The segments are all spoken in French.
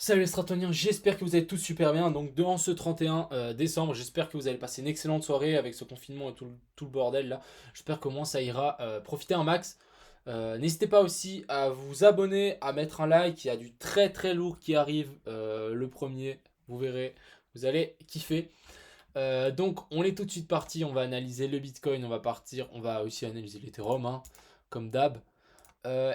Salut les stratoniens, j'espère que vous allez tous super bien. Donc en ce 31 décembre, j'espère que vous allez passer une excellente soirée avec ce confinement et tout le bordel là. J'espère qu'au moins ça ira. Profitez un max. N'hésitez pas aussi à vous abonner, à mettre un like. Il y a du très très lourd qui arrive le premier. Vous verrez, vous allez kiffer. Donc on est tout de suite parti. On va analyser le Bitcoin, on va partir. On va aussi analyser l'Ethereum, hein, comme d'hab.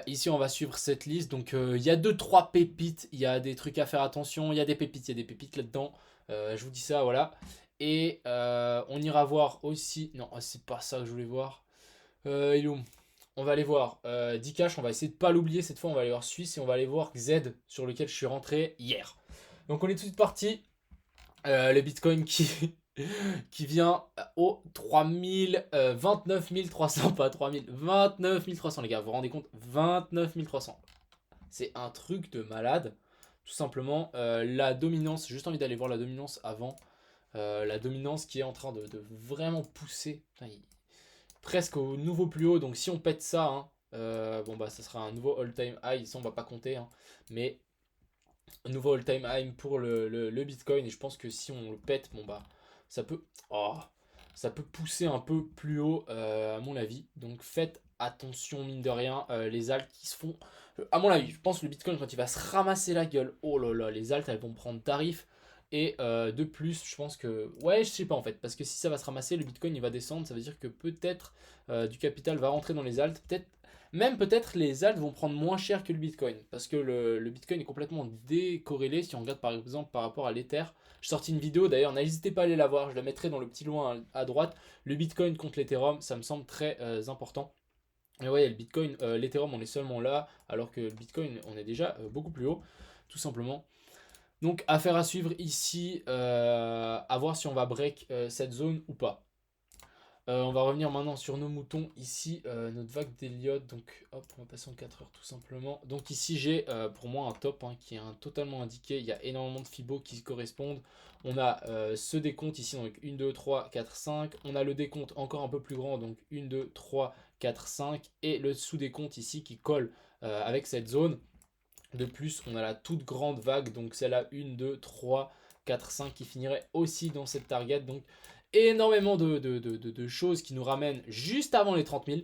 Ici, on va suivre cette liste. Donc, il y a deux trois pépites. Il y a des trucs à faire attention. Il y a des pépites. Il y a des pépites là-dedans. Je vous dis ça, voilà. Et on ira voir aussi. Non, c'est pas ça que je voulais voir. Il est où? On va aller voir Dcash. On va essayer de pas l'oublier cette fois. On va aller voir Suisse et on va aller voir Z sur lequel je suis rentré hier. Donc, on est tout de suite parti. Le Bitcoin qui vient au 3000, 29 300, pas 3000, 29 300 les gars, vous vous rendez compte? 29 300. C'est un truc de malade. Tout simplement, la dominance, j'ai juste envie d'aller voir la dominance avant. La dominance qui est en train de vraiment pousser. Putain, presque au nouveau plus haut. Donc si on pète ça, hein, bon bah ça sera un nouveau all-time high. Ici on va pas compter, hein, mais un nouveau all-time high pour le Bitcoin. Et je pense que si on le pète, bon bah ça peut, oh, ça peut pousser un peu plus haut à mon avis. Donc faites attention mine de rien. Les alts qui se font, à mon avis, je pense que le Bitcoin quand il va se ramasser la gueule, oh là là, les alts elles vont prendre tarif. Et de plus, je pense que, ouais, je sais pas en fait, parce que si ça va se ramasser, le Bitcoin il va descendre, ça veut dire que peut-être du capital va rentrer dans les alts, peut-être même peut-être les alts vont prendre moins cher que le Bitcoin. Parce que le Bitcoin est complètement décorrélé. Si on regarde par exemple par rapport à l'Ether. J'ai sorti une vidéo d'ailleurs, n'hésitez pas à aller la voir. Je la mettrai dans le petit loin à droite. Le Bitcoin contre l'Ethereum, ça me semble très important. Et ouais, le Bitcoin, l'Ethereum, on est seulement là. Alors que le Bitcoin, on est déjà beaucoup plus haut. Tout simplement. Donc, affaire à suivre ici. À voir si on va break cette zone ou pas. On va revenir maintenant sur nos moutons. Ici, notre vague d'Elliott. Donc, hop, on va passer en 4 heures tout simplement. Donc, ici, j'ai pour moi un top, hein, qui est totalement indiqué. Il y a énormément de Fibo qui correspondent. On a ce décompte ici, donc 1, 2, 3, 4, 5. On a le décompte encore un peu plus grand, donc 1, 2, 3, 4, 5. Et le sous-décompte ici qui colle avec cette zone. De plus, on a la toute grande vague, donc celle-là, 1, 2, 3, 4, 5 qui finirait aussi dans cette target. Donc énormément de choses qui nous ramènent juste avant les 30 000.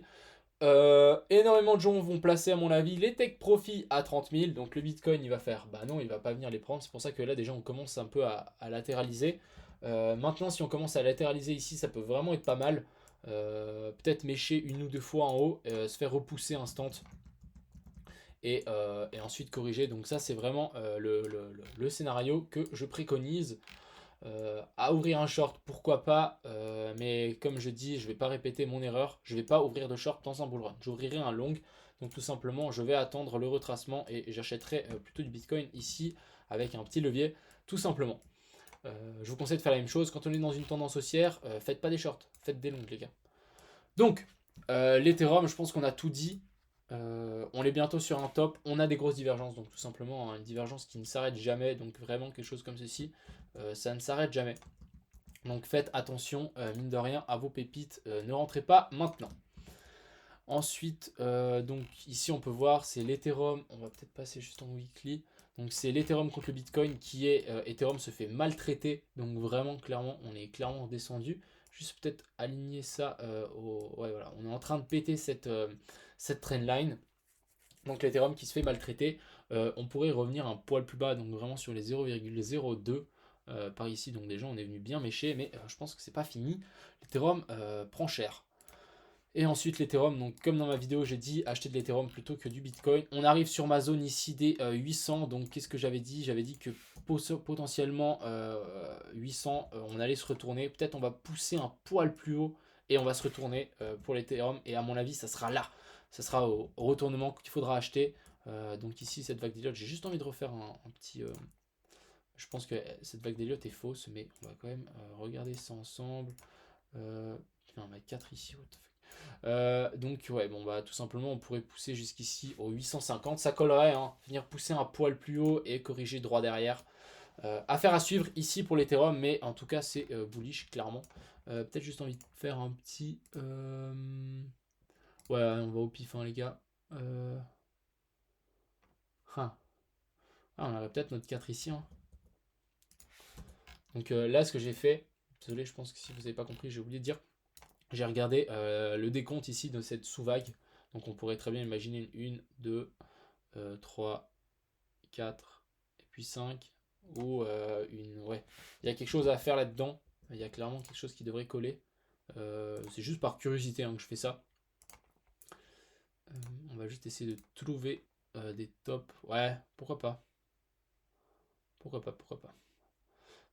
Énormément de gens vont placer à mon avis les tech profits à 30 000. Donc le Bitcoin il va faire, bah non il va pas venir les prendre. C'est pour ça que là déjà on commence un peu à latéraliser. Maintenant si on commence à latéraliser ici ça peut vraiment être pas mal. Peut-être mécher une ou deux fois en haut, se faire repousser instant et ensuite corriger. Donc ça c'est vraiment le scénario que je préconise. À ouvrir un short, pourquoi pas, mais comme je dis, je vais pas répéter mon erreur, je vais pas ouvrir de short dans un bull run, j'ouvrirai un long, donc tout simplement je vais attendre le retracement et j'achèterai plutôt du Bitcoin ici avec un petit levier, tout simplement. Je vous conseille de faire la même chose, quand on est dans une tendance haussière, faites pas des shorts, faites des longs les gars. Donc, l'Ethereum, je pense qu'on a tout dit. On est bientôt sur un top. On a des grosses divergences, donc tout simplement, hein, une divergence qui ne s'arrête jamais. Donc vraiment quelque chose comme ceci, ça ne s'arrête jamais. Donc faites attention, mine de rien, à vos pépites. Ne rentrez pas maintenant. Ensuite, donc ici on peut voir, c'est l'Ethereum. On va peut-être passer juste en weekly. Donc c'est l'Ethereum contre le Bitcoin qui est Ethereum se fait maltraiter. Donc vraiment clairement, on est clairement descendu. Juste peut-être aligner ça ouais voilà, on est en train de péter cette trendline. Donc l'Ethereum qui se fait maltraiter. On pourrait revenir un poil plus bas, donc vraiment sur les 0,02 par ici. Donc déjà on est venu bien mécher, mais je pense que c'est pas fini. L'Ethereum prend cher. Et ensuite l'Ethereum, donc comme dans ma vidéo j'ai dit, acheter de l'Ethereum plutôt que du Bitcoin. On arrive sur ma zone ici des 800, donc qu'est-ce que j'avais dit? J'avais dit que potentiellement 800, on allait se retourner. Peut-être on va pousser un poil plus haut et on va se retourner pour l'Ethereum. Et à mon avis ça sera là, ça sera au retournement qu'il faudra acheter. Donc ici cette vague d'Elliott, j'ai juste envie de refaire un petit... je pense que cette vague d'Elliott est fausse, mais on va quand même regarder ça ensemble. Putain, on a 4 ici, what the fuck. Donc ouais, bon bah tout simplement on pourrait pousser jusqu'ici au 850, ça collerait, hein, venir pousser un poil plus haut et corriger droit derrière. Affaire à suivre ici pour l'Ethereum, mais en tout cas c'est bullish clairement. Peut-être juste envie de faire un petit... Ouais, on va au pif hein, les gars. Hein. Ah, on aurait peut-être notre 4 ici. Hein. Donc là, ce que j'ai fait, désolé, je pense que si vous n'avez pas compris, j'ai oublié de dire, j'ai regardé le décompte ici de cette sous-vague. Donc on pourrait très bien imaginer une 1, 2, 3, 4, et puis 5, ou une... Ouais, il y a quelque chose à faire là-dedans. Il y a clairement quelque chose qui devrait coller. C'est juste par curiosité hein, que je fais ça. On va juste essayer de trouver des tops. Ouais, pourquoi pas. Pourquoi pas, pourquoi pas.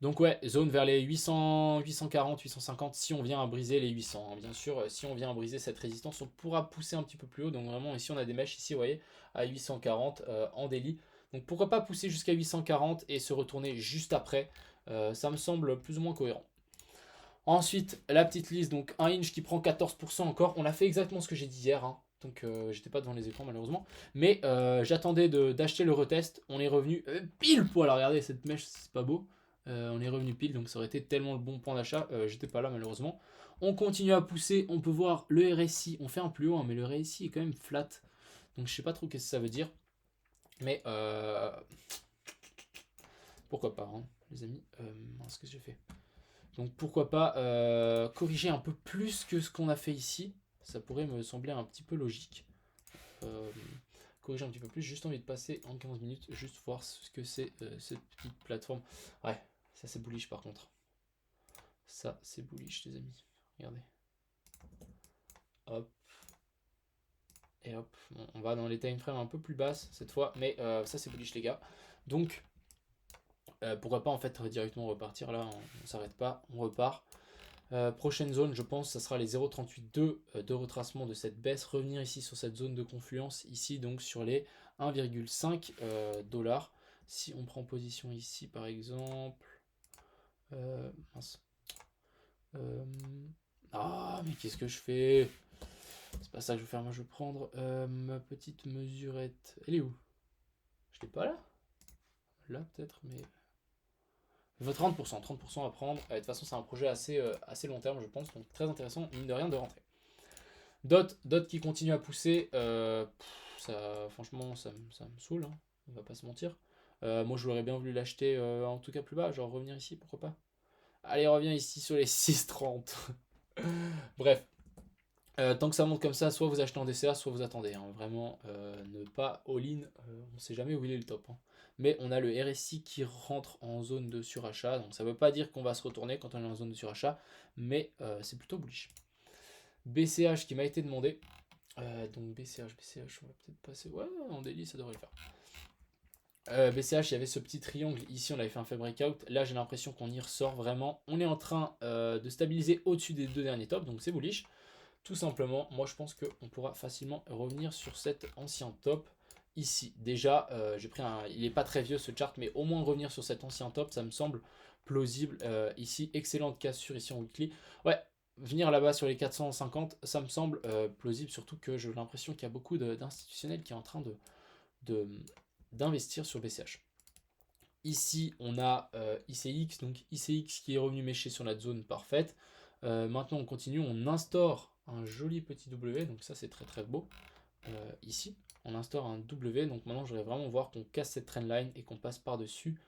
Donc ouais, zone vers les 800, 840, 850 si on vient à briser les 800. Hein. Bien sûr, si on vient à briser cette résistance, on pourra pousser un petit peu plus haut. Donc vraiment, ici on a des mèches, ici vous voyez, à 840 en daily. Donc pourquoi pas pousser jusqu'à 840 et se retourner juste après. Ça me semble plus ou moins cohérent. Ensuite, la petite liste, donc un inch qui prend 14% encore. On a fait exactement ce que j'ai dit hier. Hein. Donc j'étais pas devant les écrans malheureusement. Mais j'attendais d'acheter le retest. On est revenu pile poil. Regardez cette mèche, c'est pas beau. On est revenu pile, donc ça aurait été tellement le bon point d'achat. J'étais pas là malheureusement. On continue à pousser. On peut voir le RSI. On fait un plus haut, hein, mais le RSI est quand même flat. Donc je sais pas trop qu'est-ce que ça veut dire. Mais pourquoi pas, hein, les amis. Ce que j'ai fait. Donc pourquoi pas corriger un peu plus que ce qu'on a fait ici. Ça pourrait me sembler un petit peu logique. Corriger un petit peu plus. Juste envie de passer en 15 minutes. Juste voir ce que c'est cette petite plateforme. Ouais, ça c'est bullish par contre. Ça c'est bullish les amis. Regardez. Hop. Et hop. Bon, on va dans les time frames un peu plus basses cette fois. Mais ça c'est bullish les gars. Donc pourquoi pas en fait directement repartir là. On s'arrête pas. On repart. Prochaine zone, je pense, ça sera les 0,38,2 de retracement de cette baisse. Revenir ici sur cette zone de confluence, ici donc sur les 1,5 dollars. Si on prend position ici par exemple. Mince. Ah, mais qu'est-ce que je fais? C'est pas ça que je vais faire. Moi, je vais prendre ma petite mesurette. Elle est où? Je l'ai pas là? Là peut-être, mais. 30%, 30% à prendre. De toute façon, c'est un projet assez long terme, je pense. Donc très intéressant, mine de rien, de rentrer. Dot qui continue à pousser. Franchement, ça me saoule. Hein, on va pas se mentir. Moi, je l'aurais bien voulu l'acheter en tout cas plus bas. Genre revenir ici, pourquoi pas. Allez, reviens ici sur les 6,30. Bref. Tant que ça monte comme ça, soit vous achetez en DCA, soit vous attendez. Hein. Vraiment, ne pas all-in. On ne sait jamais où il est le top. Hein. Mais on a le RSI qui rentre en zone de surachat. Donc ça ne veut pas dire qu'on va se retourner quand on est en zone de surachat. Mais c'est plutôt bullish. BCH qui m'a été demandé. Donc BCH, on va peut-être passer. Ouais, en daily, ça devrait le faire. BCH, il y avait ce petit triangle. Ici, on avait fait un faible breakout. Là, j'ai l'impression qu'on y ressort vraiment. On est en train de stabiliser au-dessus des deux derniers tops. Donc c'est bullish. Tout simplement, moi je pense qu'on pourra facilement revenir sur cet ancien top ici. Déjà, j'ai pris il n'est pas très vieux ce chart, mais au moins revenir sur cet ancien top, ça me semble plausible. Ici, excellente cassure ici en weekly. Ouais, venir là-bas sur les 450, ça me semble plausible, surtout que j'ai l'impression qu'il y a beaucoup d'institutionnels qui sont en train d'investir sur BCH. Ici, on a ICX, donc ICX qui est revenu mécher sur la zone parfaite. Maintenant, on continue, on instaure un joli petit W, donc ça c'est très très beau. Ici, on instaure un W, donc maintenant je voudrais vraiment voir qu'on casse cette trendline et qu'on passe par-dessus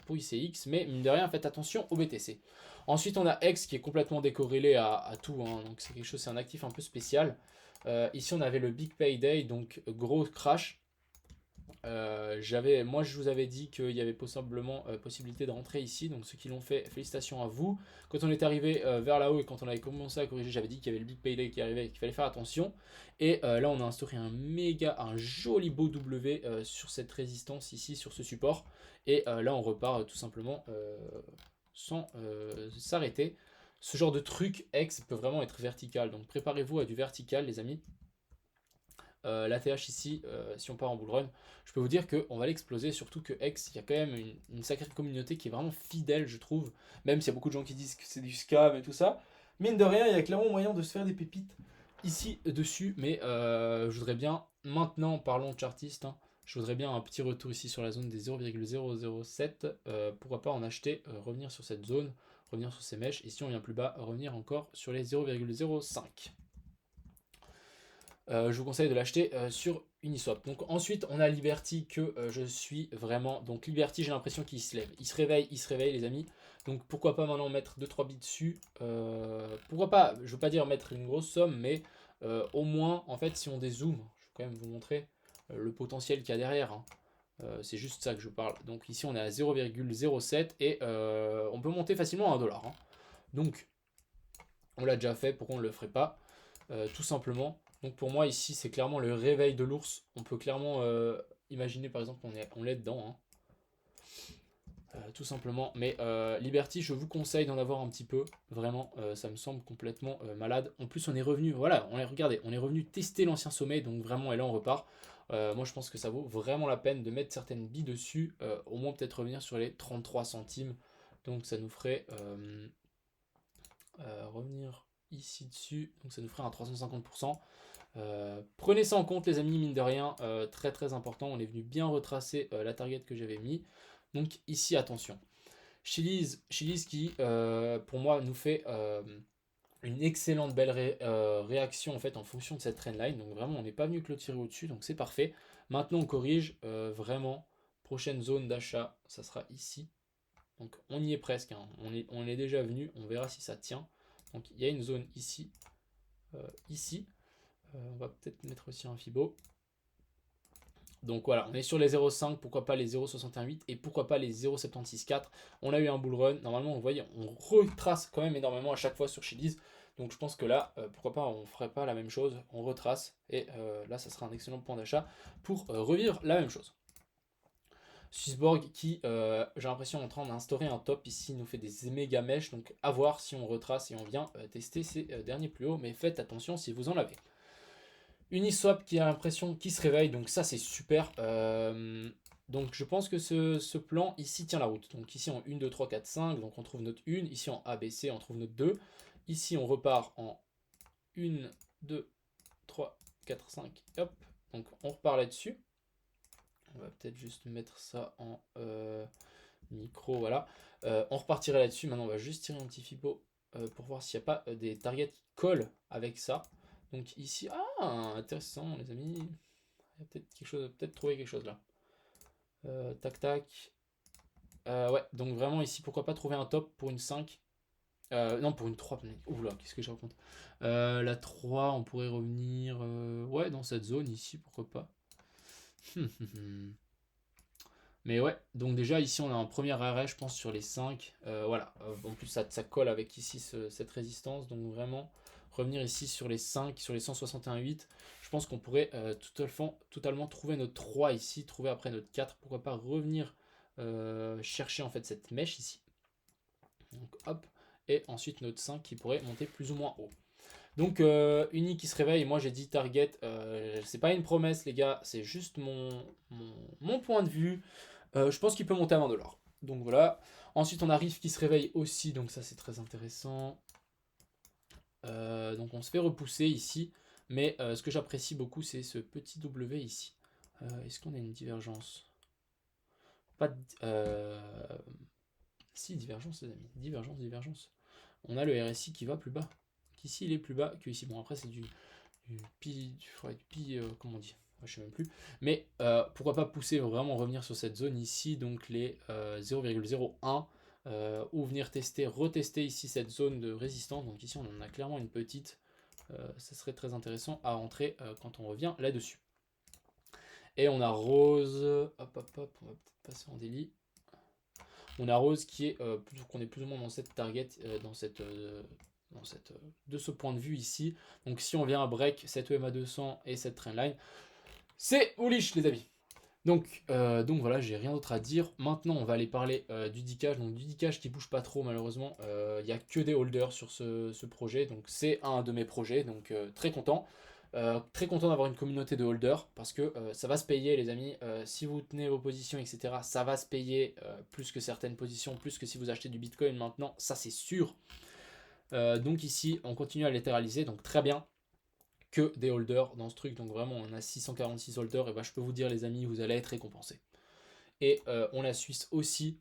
pour ICX, mais mine de rien, faites attention au BTC. Ensuite, on a X qui est complètement décorrélé à tout, hein, donc c'est quelque chose, c'est un actif un peu spécial. Ici, on avait le Big Payday, donc gros crash. Moi je vous avais dit qu'il y avait possiblement possibilité de rentrer ici, donc ceux qui l'ont fait, félicitations à vous. Quand on est arrivé vers là-haut et quand on avait commencé à corriger, j'avais dit qu'il y avait le Big Payday qui arrivait et qu'il fallait faire attention. Et là on a instauré un joli beau W sur cette résistance ici, sur ce support. Et là on repart tout simplement sans s'arrêter. Ce genre de truc X peut vraiment être vertical, donc préparez-vous à du vertical les amis. L'ATH ici, si on part en bull run, je peux vous dire qu'on va l'exploser, surtout que X, il y a quand même une sacrée communauté qui est vraiment fidèle, je trouve, même s'il y a beaucoup de gens qui disent que c'est du scam et tout ça. Mine de rien, il y a clairement moyen de se faire des pépites ici dessus, mais je voudrais bien, maintenant, parlons chartiste, hein, je voudrais bien un petit retour ici sur la zone des 0,007, pourquoi pas en acheter, revenir sur cette zone, revenir sur ces mèches, et si on vient plus bas, revenir encore sur les 0,05. je vous conseille de l'acheter sur Uniswap. Donc ensuite, on a Liberty que je suis vraiment. Donc Liberty, j'ai l'impression qu'il se lève. Il se réveille les amis. Donc pourquoi pas maintenant mettre 2-3 bits dessus. Pourquoi pas, je veux pas dire mettre une grosse somme, mais au moins, en fait, si on dézoome, je vais quand même vous montrer le potentiel qu'il y a derrière. Hein. C'est juste ça que je parle. Donc ici, on est à 0,07 et on peut monter facilement à 1 dollar. Hein. Donc, on l'a déjà fait, pourquoi on ne le ferait pas tout simplement. Donc pour moi ici c'est clairement le réveil de l'ours. On peut clairement imaginer par exemple on l'est dedans. Hein. Tout simplement. Mais Liberty je vous conseille d'en avoir un petit peu. Vraiment ça me semble complètement malade. En plus on est revenu, voilà, regardez, on est revenu tester l'ancien sommet. Donc vraiment et là on repart. Moi je pense que ça vaut vraiment la peine de mettre certaines billes dessus. Au moins peut-être revenir sur les 33 centimes. Donc ça nous ferait revenir ici dessus, donc ça nous ferait un 350%. Prenez ça en compte les amis, mine de rien, très très important, on est venu bien retracer la target que j'avais mis. Donc ici attention, Chili's qui pour moi nous fait une excellente belle réaction en fait en fonction de cette trendline, donc vraiment on n'est pas venu clôturer au-dessus, donc c'est parfait. Maintenant on corrige, vraiment, prochaine zone d'achat, ça sera ici. Donc on y est presque, hein. On est déjà venu, on verra si ça tient. Donc il y a une zone ici, ici. On va peut-être mettre aussi un Fibo. Donc voilà, on est sur les 0,5, pourquoi pas les 0,68 et pourquoi pas les 0,764. On a eu un bull run, normalement vous voyez, on retrace quand même énormément à chaque fois sur Chili's. Donc je pense que là, pourquoi pas, on ferait pas la même chose, on retrace et là ça sera un excellent point d'achat pour revivre la même chose. Swissborg qui, j'ai l'impression, est en train d'instaurer un top ici, nous fait des méga mèches, donc à voir si on retrace et on vient tester ces derniers plus hauts, mais faites attention si vous en avez. Uniswap qui a l'impression qu'il se réveille, donc ça c'est super. Donc je pense que ce plan ici tient la route. Donc ici en 1, 2, 3, 4, 5, donc on trouve notre 1, ici en ABC on trouve notre 2, ici on repart en 1, 2, 3, 4, 5, hop, donc on repart là-dessus. On va peut-être juste mettre ça en micro, voilà. On repartirait là-dessus. Maintenant, on va juste tirer un petit Fibo pour voir s'il n'y a pas des targets qui collent avec ça. Donc ici, ah, intéressant les amis. Il y a peut-être quelque chose, peut-être trouver quelque chose là. Tac tac. Ouais, donc vraiment ici, pourquoi pas trouver un top pour une 5. Non, pour une 3. Oula, qu'est-ce que je raconte. La 3, on pourrait revenir ouais, dans cette zone ici, pourquoi pas. Mais ouais, donc déjà ici on a un premier arrêt je pense sur les 5. Voilà, en plus ça colle avec ici cette résistance. Donc vraiment revenir ici sur les 5, sur les 161,8. Je pense qu'on pourrait totalement trouver notre 3 ici, trouver après notre 4. Pourquoi pas revenir chercher en fait cette mèche ici. Donc hop, et ensuite notre 5 qui pourrait monter plus ou moins haut. Donc Uni qui se réveille, moi j'ai dit target, c'est pas une promesse les gars, c'est juste mon point de vue. Je pense qu'il peut monter à 20 $. Donc voilà. Ensuite on a Riff qui se réveille aussi, donc ça c'est très intéressant. Donc on se fait repousser ici, mais ce que j'apprécie beaucoup c'est ce petit W ici. Est-ce qu'on a une divergence? Pas de... Si, divergence les amis, divergence. On a le RSI qui va plus bas. Ici il est plus bas que ici. Bon après c'est du pi, comment on dit, je sais même plus. Mais pourquoi pas pousser, vraiment revenir sur cette zone ici, donc les 0,01, ou venir tester, retester ici cette zone de résistance. Donc ici on en a clairement une petite. Ça serait très intéressant à entrer quand on revient là-dessus. Et on a Rose, hop, on va peut-être passer en délit. On a Rose qui est, qu'on est plus ou moins dans cette target, de ce point de vue ici. Donc si on vient à break cette EMA 200 et cette trendline, c'est bullish les amis. Donc voilà, j'ai rien d'autre à dire. Maintenant on va aller parler du Dcash. Donc du Dcash qui bouge pas trop malheureusement. Il n'y a que des holders sur ce projet. Donc c'est un de mes projets. Donc très content. Très content d'avoir une communauté de holders parce que ça va se payer les amis. Si vous tenez vos positions etc, ça va se payer plus que certaines positions, plus que si vous achetez du Bitcoin maintenant, ça c'est sûr. Donc ici on continue à latéraliser, donc très bien, que des holders dans ce truc. Donc vraiment on a 646 holders et bah, je peux vous dire les amis, vous allez être récompensés. Et on a Suisse aussi,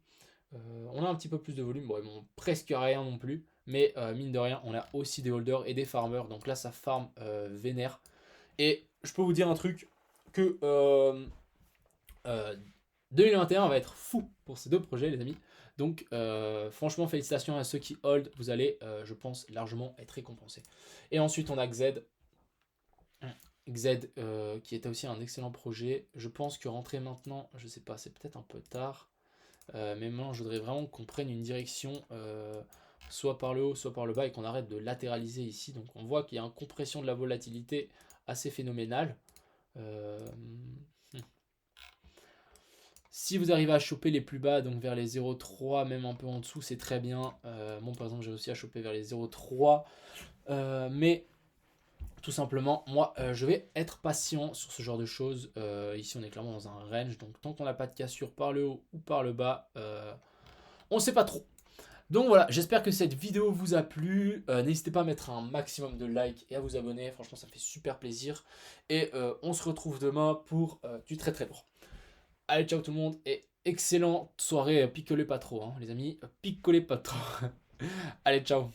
on a un petit peu plus de volume, bon, presque rien non plus, mais mine de rien on a aussi des holders et des farmers. Donc là ça farm vénère. Et je peux vous dire un truc, que 2021 va être fou pour ces deux projets, les amis. Donc, franchement, félicitations à ceux qui hold. Vous allez, je pense, largement être récompensés. Et ensuite, on a XZ. XZ, qui était aussi un excellent projet. Je pense que rentrer maintenant, je sais pas, c'est peut-être un peu tard. Mais maintenant, je voudrais vraiment qu'on prenne une direction, soit par le haut, soit par le bas, et qu'on arrête de latéraliser ici. Donc, on voit qu'il y a une compression de la volatilité assez phénoménale. Si vous arrivez à choper les plus bas, donc vers les 0,3, même un peu en dessous, c'est très bien. Bon, par exemple, j'ai réussi à choper vers les 0,3. Mais tout simplement, moi, je vais être patient sur ce genre de choses. Ici, on est clairement dans un range. Donc, tant qu'on n'a pas de cassure par le haut ou par le bas, on ne sait pas trop. Donc voilà, j'espère que cette vidéo vous a plu. N'hésitez pas à mettre un maximum de likes et à vous abonner. Franchement, ça me fait super plaisir. Et on se retrouve demain pour du très très lourd. Allez, ciao tout le monde et excellente soirée. Picolez pas trop, hein, les amis. Picolez pas trop. Allez, ciao.